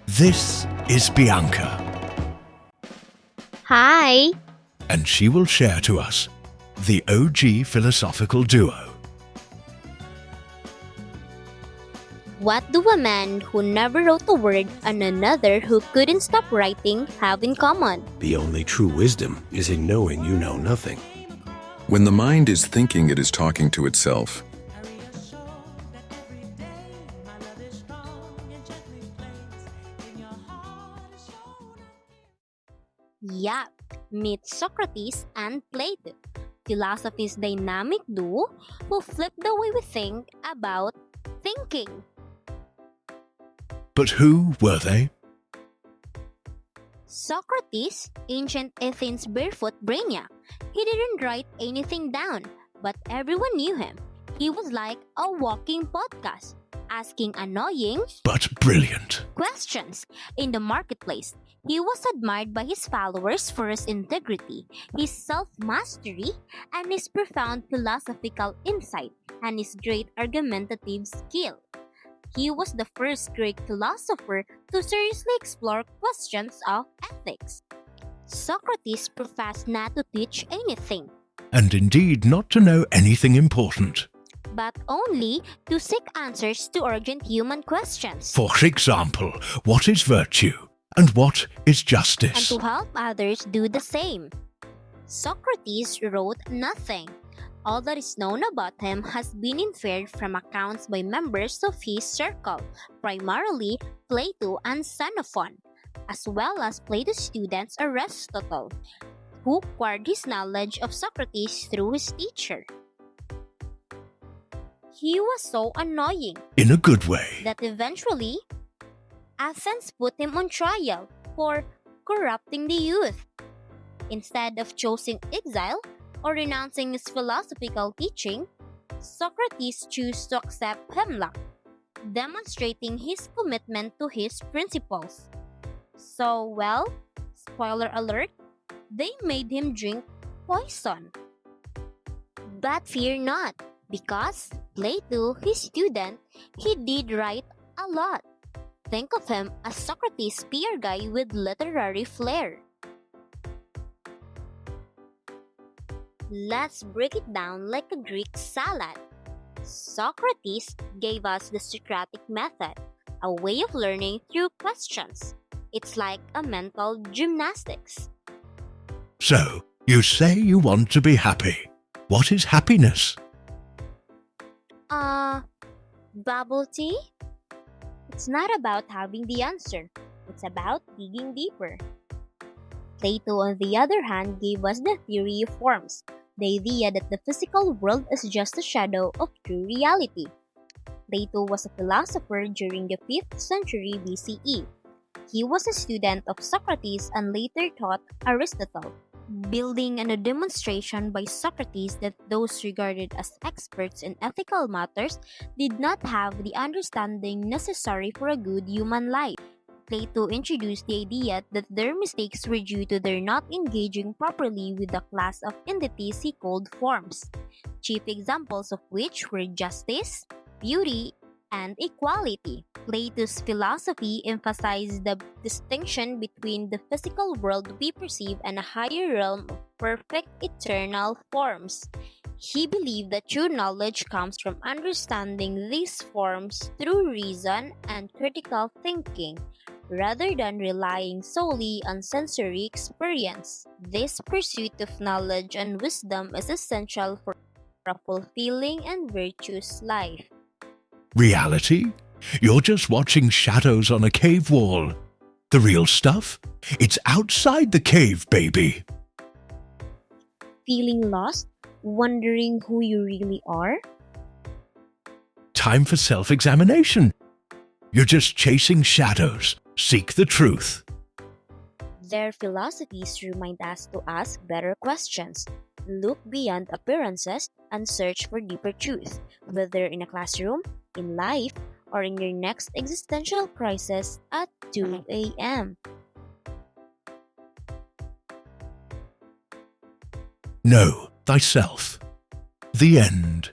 This is Bianca, Hi! and she will share to us the OG philosophical duo. What do a man who never wrote a word and another who couldn't stop writing have in common? The only true wisdom is in knowing you know nothing. When the mind is thinking, it is talking to itself. Yup! Meet Socrates and Plato, philosophy's dynamic duo who flip the way we think about thinking. But who were they? Socrates, ancient Athens' barefoot brainiac. He didn't write anything down, but everyone knew him. He was like a walking podcast, asking annoying But brilliant. questions in the marketplace. He was admired by his followers for his integrity, his self-mastery, and his profound philosophical insight, and his great argumentative skill. He was the first Greek philosopher to seriously explore questions of ethics. Socrates professed not to teach anything, And indeed not to know anything important. but only to seek answers to urgent human questions, For example, what is virtue and what is and justice? to help others do the same. Socrates wrote nothing. All that is known about him has been inferred from accounts by members of his circle, primarily Plato and Xenophon, as well as Plato's students Aristotle, who acquired his knowledge of Socrates through his teacher. He was so annoying In a good way. that eventually Athens put him on trial for corrupting the youth. Instead of choosing exile or renouncing his philosophical teaching, Socrates chose to accept hemlock, demonstrating his commitment to his principles. So, well, spoiler alert, they made him drink poison. But fear not, because Plato, his student, he did write a lot. Think of him as Socrates' peer guy with literary flair. Let's break it down like a Greek salad. Socrates gave us the Socratic method, a way of learning through questions. It's like a mental gymnastics. So, you say you want to be happy. What is happiness? Bubble tea? It's not about having the answer. It's about digging deeper. Plato, on the other hand, gave us the theory of forms, the idea that the physical world is just a shadow of true reality. Plato was a philosopher during the 5th century BCE. He was a student of Socrates and later taught Aristotle, building on a demonstration by Socrates that those regarded as experts in ethical matters did not have the understanding necessary for a good human life. Plato introduced the idea that their mistakes were due to their not engaging properly with the class of entities he called forms, chief examples of which were justice, beauty, and equality. Plato's philosophy emphasized the distinction between the physical world we perceive and a higher realm of perfect eternal forms. He believed that true knowledge comes from understanding these forms through reason and critical thinking, rather than relying solely on sensory experience. This pursuit of knowledge and wisdom is essential for a fulfilling and virtuous life. Reality? You're just watching shadows on a cave wall. The real stuff? It's outside the cave, baby. Feeling lost? Wondering who you really are? Time for self-examination. You're just chasing shadows. Seek the truth. Their philosophies remind us to ask better questions, look beyond appearances, and search for deeper truth, whether in a classroom, in life, or in your next existential crisis at 2 a.m. Know thyself. The end.